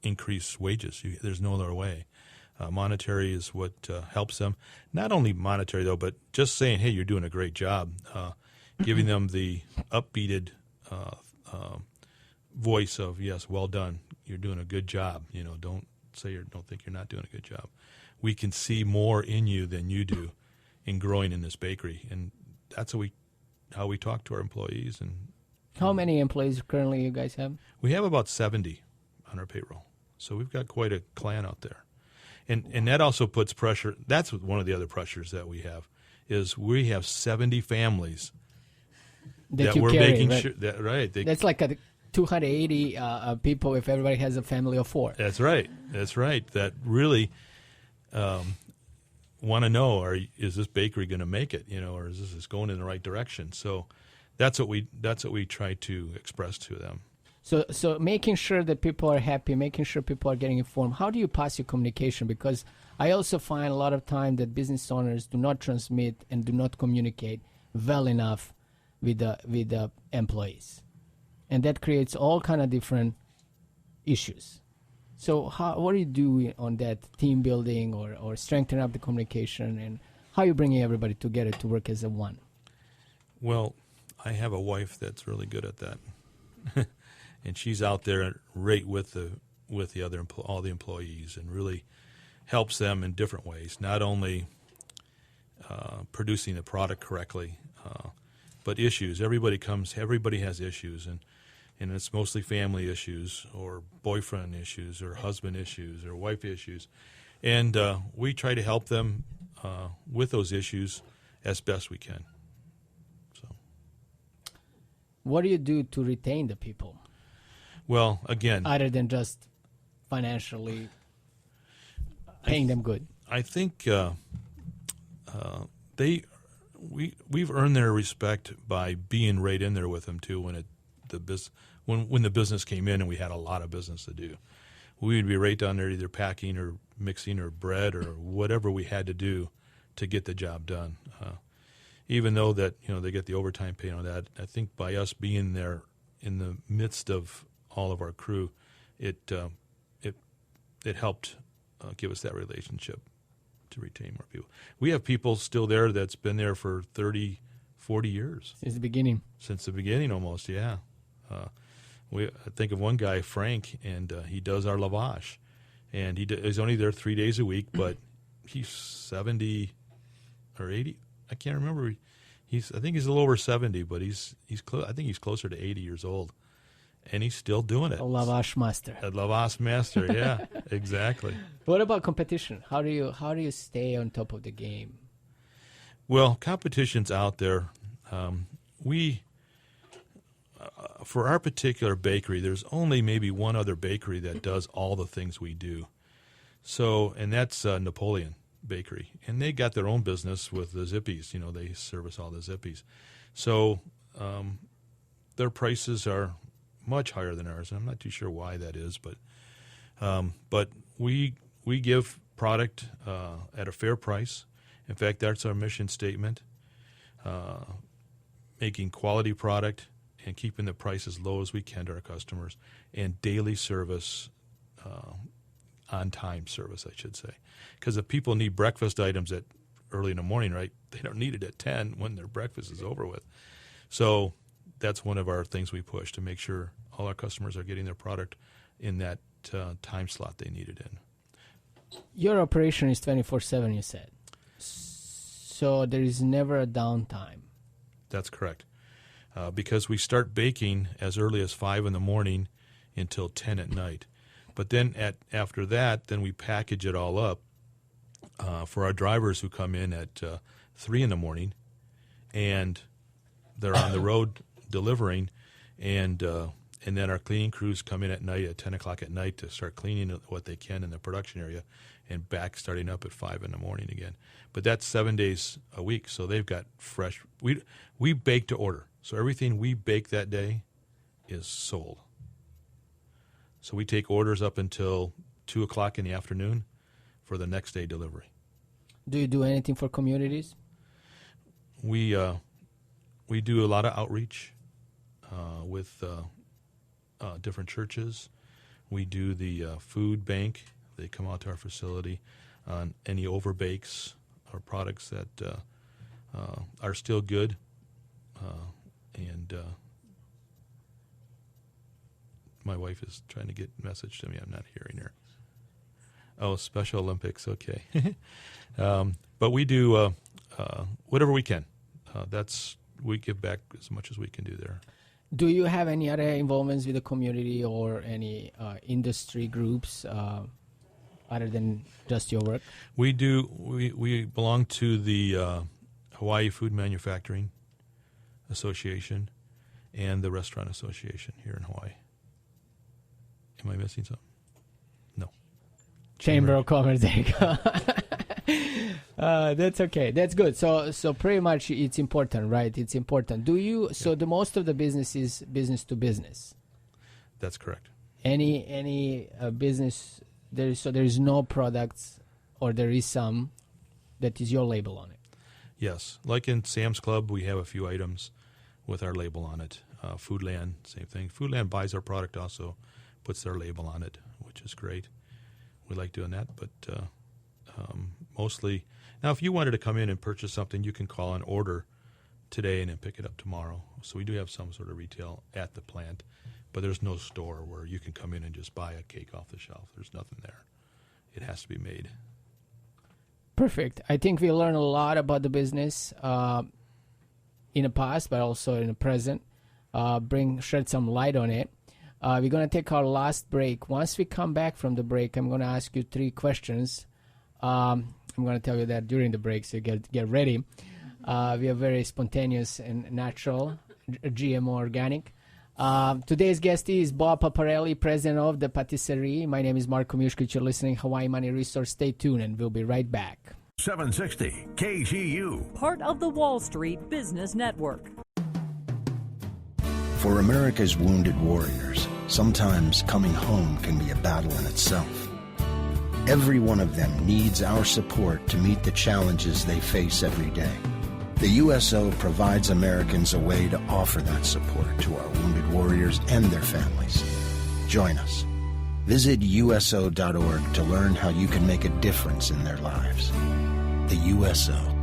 Speaker 4: increase wages. There's no other way. Monetary is what helps them. Not only monetary though, but just saying, "Hey, you're doing a great job," giving them the upbeated voice of, "Yes, well done. You're doing a good job." Don't say don't think you're not doing a good job. We can see more in you than you do in growing in this bakery, and that's how we talk to our employees. And
Speaker 3: how many employees currently you guys have?
Speaker 4: We have about 70 on our payroll, so we've got quite a clan out there, and that also puts pressure. That's one of the other pressures that we have is we have 70 families that we're making sure that
Speaker 3: that's like a 280 people if everybody has a family of 4.
Speaker 4: That's right. That really want to know, is this bakery going to make it, or is this going in the right direction? So that's what we try to express to them.
Speaker 3: So making sure that people are happy, making sure people are getting informed. How do you pass your communication? Because I also find a lot of time that business owners do not transmit and do not communicate well enough with the employees. And that creates all kind of different issues. So what do you do on that team building or strengthening up the communication, and how are you bringing everybody together to work as a one?
Speaker 4: Well, I have a wife that's really good at that. And she's out there right with all the employees and really helps them in different ways, not only producing the product correctly, but issues. Everybody has issues, and it's mostly family issues or boyfriend issues or husband issues or wife issues. And we try to help them with those issues as best we can. So,
Speaker 3: what do you do to retain the people?
Speaker 4: Well, again,
Speaker 3: other than just financially paying them good,
Speaker 4: I think we've earned their respect by being right in there with them too. When the business came in and we had a lot of business to do, we would be right down there either packing or mixing or bread or whatever we had to do to get the job done. Even though that they get the overtime pay on that, I think by us being there in the midst of all of our crew, it helped give us that relationship to retain more people. We have people still there that's been there for 30, 40 years.
Speaker 3: Since the beginning.
Speaker 4: Since the beginning almost, yeah. I think of one guy, Frank, and he does our lavash. And he's only there 3 days a week, but he's 70 or 80. I can't remember. I think he's a little over 70, but I think he's closer to 80 years old. And he's still doing it.
Speaker 3: A lavash master.
Speaker 4: A lavash master, yeah, exactly.
Speaker 3: What about competition? How do you stay on top of the game?
Speaker 4: Well, competition's out there. For our particular bakery, there's only maybe one other bakery that does all the things we do. So, and that's Napoleon Bakery, and they got their own business with the Zippies. They service all the Zippies. So, their prices are much higher than ours. I'm not too sure why that is, but we give product at a fair price. In fact, that's our mission statement: making quality product and keeping the price as low as we can to our customers, and daily service, on-time service, I should say. Because if people need breakfast items at early in the morning, right, they don't need it at 10 when their breakfast is over with. So that's one of our things we push to make sure all our customers are getting their product in that time slot they need it in.
Speaker 3: Your operation is 24/7, you said. So there is never a downtime.
Speaker 4: That's correct. Because we start baking as early as 5 in the morning until 10 at night. But then after that, then we package it all up for our drivers who come in at 3 in the morning, and they're on the road delivering, and then our cleaning crews come in at night at 10 o'clock at night to start cleaning what they can in the production area, and back starting up at 5 in the morning again. But that's 7 days a week, so they've got fresh. We bake to order, so everything we bake that day is sold. So we take orders up until 2 o'clock in the afternoon for the next day delivery.
Speaker 3: Do you do anything for communities?
Speaker 4: We do a lot of outreach with different churches. We do the food bank. They come out to our facility on any overbakes or products that are still good. My wife is trying to get a message to me. I'm not hearing her. Oh, Special Olympics. Okay. But we do whatever we can. We give back as much as we can do there.
Speaker 3: Do you have any other involvements with the community or any industry groups other than just your work?
Speaker 4: We do. We belong to the Hawaii Food Manufacturing Association and the Restaurant Association here in Hawaii. Am I missing something? No.
Speaker 3: Chamber of Commerce. There you go. That's okay. That's good. So pretty much it's important, right? It's important. Do you? So the most of the business is business to business.
Speaker 4: That's correct.
Speaker 3: Any business there is no products, or there is some that is your label on it.
Speaker 4: Yes, like in Sam's Club, we have a few items with our label on it. Foodland, same thing. Foodland buys our product also, puts their label on it, which is great. We like doing that, but mostly. Now, if you wanted to come in and purchase something, you can call an order today and then pick it up tomorrow. So we do have some sort of retail at the plant, but there's no store where you can come in and just buy a cake off the shelf. There's nothing there. It has to be made.
Speaker 3: Perfect. I think we learned a lot about the business in the past, but also in the present. Shed some light on it. We're going to take our last break. Once we come back from the break, I'm going to ask you 3 questions. I'm going to tell you that during the break, so get ready. We are very spontaneous and natural, GMO organic. Today's guest is Bob Paparelli, president of the Patisserie. My name is Marko Mijuskovic. You're listening to Hawaii Money Resource. Stay tuned, and we'll be right back.
Speaker 6: 760 KGU. Part of the Wall Street Business Network.
Speaker 18: For America's wounded warriors, sometimes coming home can be a battle in itself. Every one of them needs our support to meet the challenges they face every day. The USO provides Americans a way to offer that support to our wounded warriors and their families. Join us. Visit USO.org to learn how you can make a difference in their lives. The USO.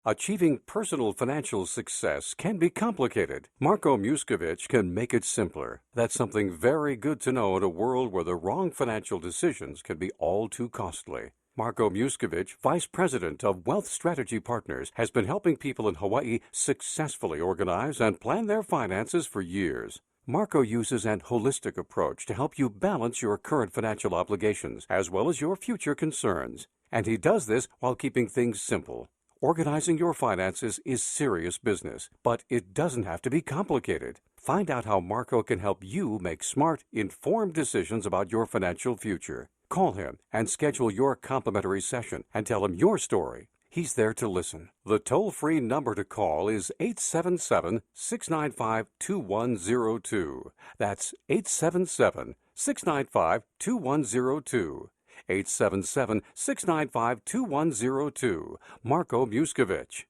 Speaker 2: Achieving personal financial success can be complicated. Marko Mijuskovic can make it simpler. That's something very good to know in a world where the wrong financial decisions can be all too costly. Marko Mijuskovic, Vice President of Wealth Strategy Partners, has been helping people in Hawaii successfully organize and plan their finances for years. Marko uses an holistic approach to help you balance your current financial obligations as well as your future concerns. And he does this while keeping things simple. Organizing your finances is serious business, but it doesn't have to be complicated. Find out how Marko can help you make smart, informed decisions about your financial future. Call him and schedule your complimentary session and tell him your story. He's there to listen. The toll-free number to call is 877-695-2102. That's 877-695-2102. 877-695-2102. Marko Mijuskovic.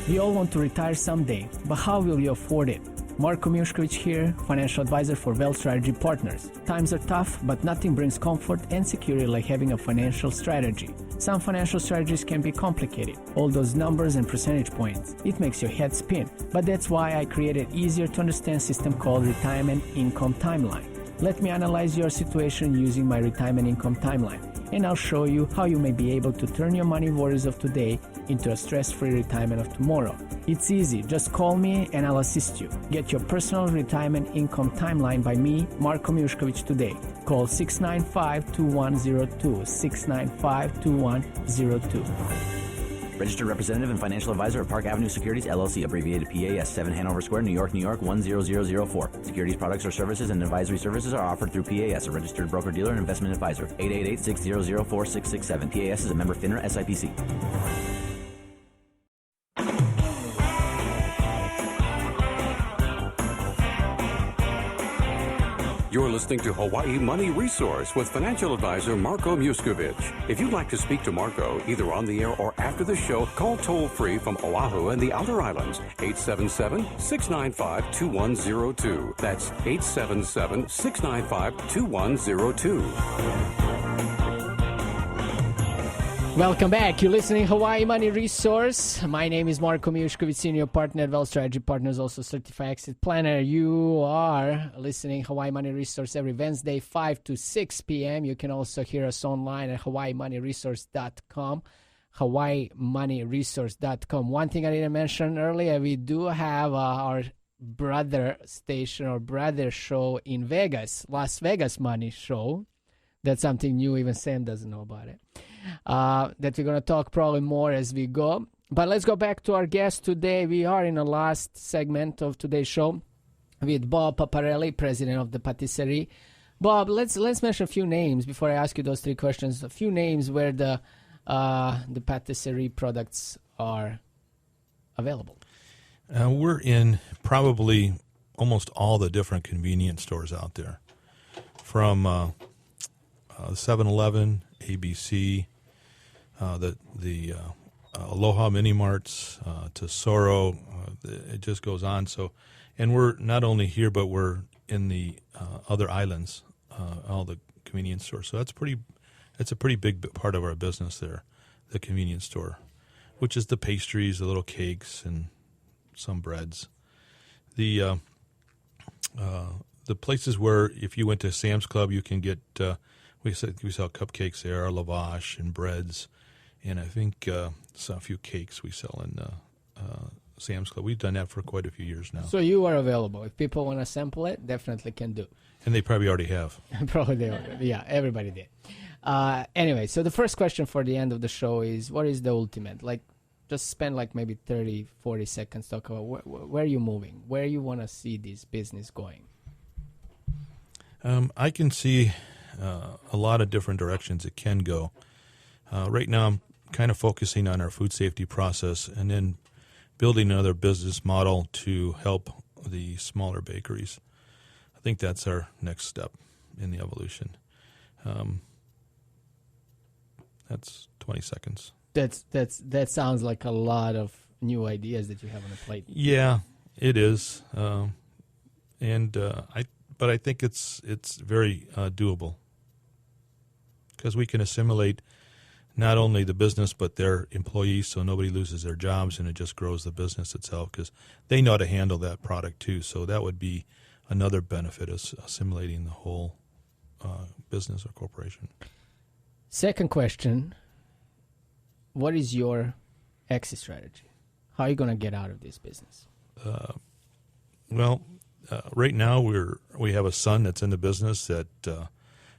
Speaker 3: We all want to retire someday, but how will you afford it? Marko Mijuskovic here, financial advisor for Wealth Strategy Partners. Times are tough, but nothing brings comfort and security like having a financial strategy. Some financial strategies can be complicated, all those numbers and percentage points. It makes your head spin, but that's why I created an easier to understand system called Retirement Income Timeline. Let me analyze your situation using my Retirement Income Timeline, and I'll show you how you may be able to turn your money worries of today into a stress-free retirement of tomorrow. It's easy. Just call me and I'll assist you. Get your personal retirement income timeline by me, Marko Mijuskovic, today. Call 695-2102, 695-2102.
Speaker 19: Registered representative and financial advisor of Park Avenue Securities, LLC, abbreviated PAS, 7 Hanover Square, New York, New York, 10004. Securities products or services and advisory services are offered through PAS, a registered broker-dealer and investment advisor. 888-600-4667. PAS is a member FINRA SIPC.
Speaker 2: You're listening to Hawaii Money Resource with financial advisor Marko Mijuskovic. If you'd like to speak to Marko, either on the air or after the show, call toll-free from Oahu and the outer islands, 877-695-2102. That's 877-695-2102.
Speaker 3: Welcome back. You're listening Hawaii Money Resource. My name is Marko Mijuskovic, Senior Partner at Wealth Strategy Partners, also Certified Exit Planner. You are listening Hawaii Money Resource every Wednesday, 5 to 6 p.m. You can also hear us online at hawaiimoneyresource.com, hawaiimoneyresource.com. One thing I didn't mention earlier, we do have our brother station or brother show in Vegas, Las Vegas Money Show. That's something new. Even Sam doesn't know about it. That we're going to talk probably more as we go. But let's go back to our guest today. We are in the last segment of today's show with Bob Paparelli, president of the Patisserie. Bob, let's mention a few names before I ask you those three questions. A few names where the Patisserie products are available.
Speaker 4: We're in probably almost all the different convenience stores out there, from 7-Eleven, ABC, the Aloha Mini Marts, to Soro. It just goes on. So, and we're not only here, but we're in the other islands, all the convenience stores. So that's a pretty big part of our business there, the convenience store, which is the pastries, the little cakes, and some breads. The places where if you went to Sam's Club, you can get. We sell cupcakes there, lavash and breads, and I think a few cakes we sell in Sam's Club. We've done that for quite a few years now.
Speaker 3: So you are available. If people want to sample it, definitely can do.
Speaker 4: And they probably already have.
Speaker 3: Probably they already. Yeah, everybody did. Anyway, so the first question for the end of the show is, what is the ultimate? Like, just spend like maybe 30, 40 seconds talk about where you're moving, where you want to see this business going.
Speaker 4: I can see a lot of different directions it can go. Right now, I'm kind of focusing on our food safety process and then building another business model to help the smaller bakeries. I think that's our next step in the evolution. That's 20 seconds.
Speaker 3: That sounds like a lot of new ideas that you have on the plate.
Speaker 4: Yeah, it is, but I think it's very doable, because we can assimilate not only the business but their employees, so nobody loses their jobs, and it just grows the business itself because they know how to handle that product too. So that would be another benefit, is assimilating the whole business or corporation.
Speaker 3: Second question, what is your exit strategy? How are you going to get out of this business?
Speaker 4: Right now we have a son that's in the business that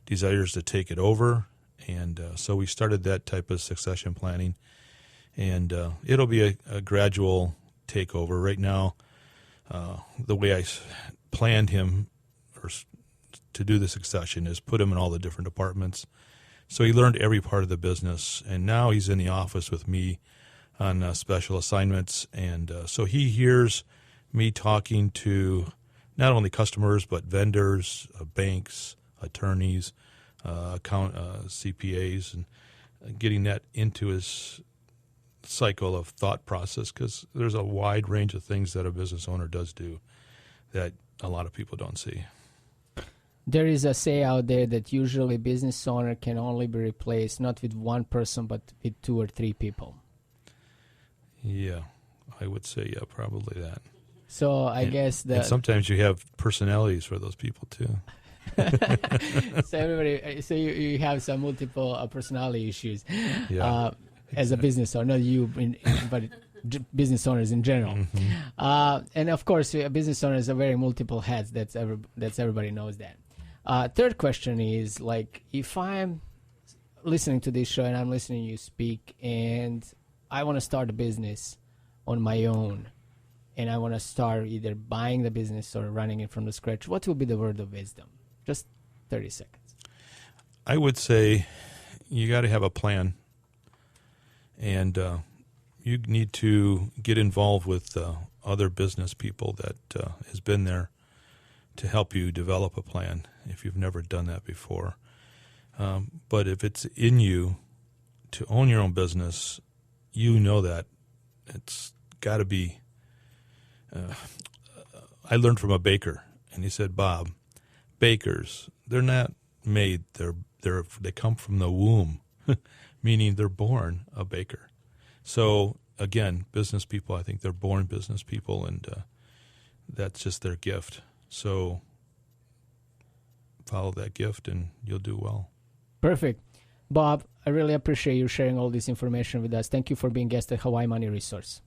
Speaker 4: desires to take it over, and so we started that type of succession planning, and it'll be a gradual takeover. Right now, the way I planned him to do the succession is put him in all the different departments, so he learned every part of the business, and now he's in the office with me on special assignments, and so he hears me talking to not only customers but vendors, banks, attorneys, CPAs, and getting that into his cycle of thought process, because there's a wide range of things that a business owner does do that a lot of people don't see.
Speaker 3: There is a say out there that usually business owner can only be replaced not with one person but with 2 or 3 people.
Speaker 4: Yeah, I would say probably that.
Speaker 3: So I guess
Speaker 4: and sometimes you have personalities for those people too.
Speaker 3: So you have some multiple personality issues
Speaker 4: Yeah,
Speaker 3: as a business owner, not you, but business owners in general.
Speaker 4: Mm-hmm.
Speaker 3: And of course, business owners are wearing multiple hats. That's everybody knows that. Third question is, like, if I'm listening to this show and I'm listening to you speak, and I want to start a business on my own, and I want to start either buying the business or running it from the scratch, what will be the word of wisdom? Just 30 seconds.
Speaker 4: I would say you got to have a plan, and you need to get involved with other business people that has been there to help you develop a plan if you've never done that before. But if it's in you to own your own business, you know that it's got to be. I learned from a baker, and he said, Bob, bakers, they're not made, they come from the womb, meaning they're born a baker. So again, business people, I think they're born business people, and that's just their gift. So follow that gift and you'll do well.
Speaker 3: Perfect. Bob, I really appreciate you sharing all this information with us. Thank you for being guest at Hawaii Money Resource.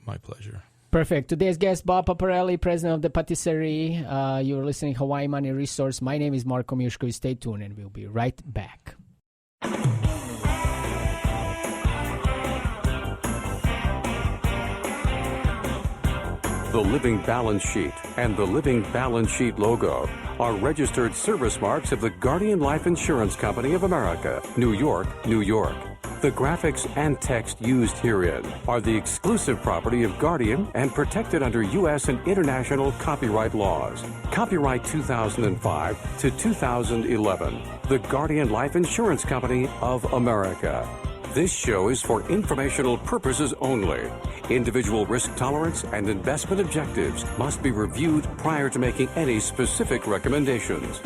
Speaker 4: My pleasure.
Speaker 3: Perfect. Today's guest, Bob Paparelli, president of the Patisserie. You're listening to Hawaii Money Resource. My name is Marko Mijuskovic. Stay tuned, and we'll be right back.
Speaker 2: The Living Balance Sheet and the Living Balance Sheet logo are registered service marks of the Guardian Life Insurance Company of America, New York, New York. The graphics and text used herein are the exclusive property of Guardian and protected under U.S. and international copyright laws. Copyright 2005 to 2011. The Guardian Life Insurance Company of America. This show is for informational purposes only. Individual risk tolerance and investment objectives must be reviewed prior to making any specific recommendations.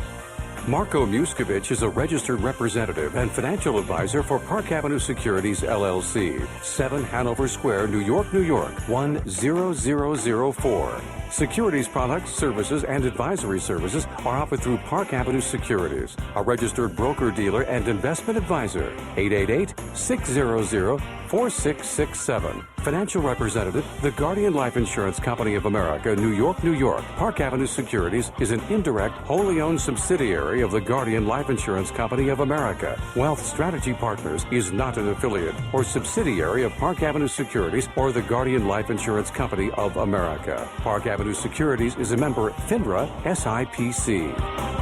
Speaker 2: Marko Mijuskovic is a registered representative and financial advisor for Park Avenue Securities, LLC, 7 Hanover Square, New York, New York, 10004. Securities products, services, and advisory services are offered through Park Avenue Securities, a registered broker-dealer and investment advisor. 888-600-4667. Financial representative, the Guardian Life Insurance Company of America, New York, New York. Park Avenue Securities is an indirect, wholly owned subsidiary of the Guardian Life Insurance Company of America. Wealth Strategy Partners is not an affiliate or subsidiary of Park Avenue Securities or the Guardian Life Insurance Company of America. Park Avenue Securities is a member FINRA SIPC.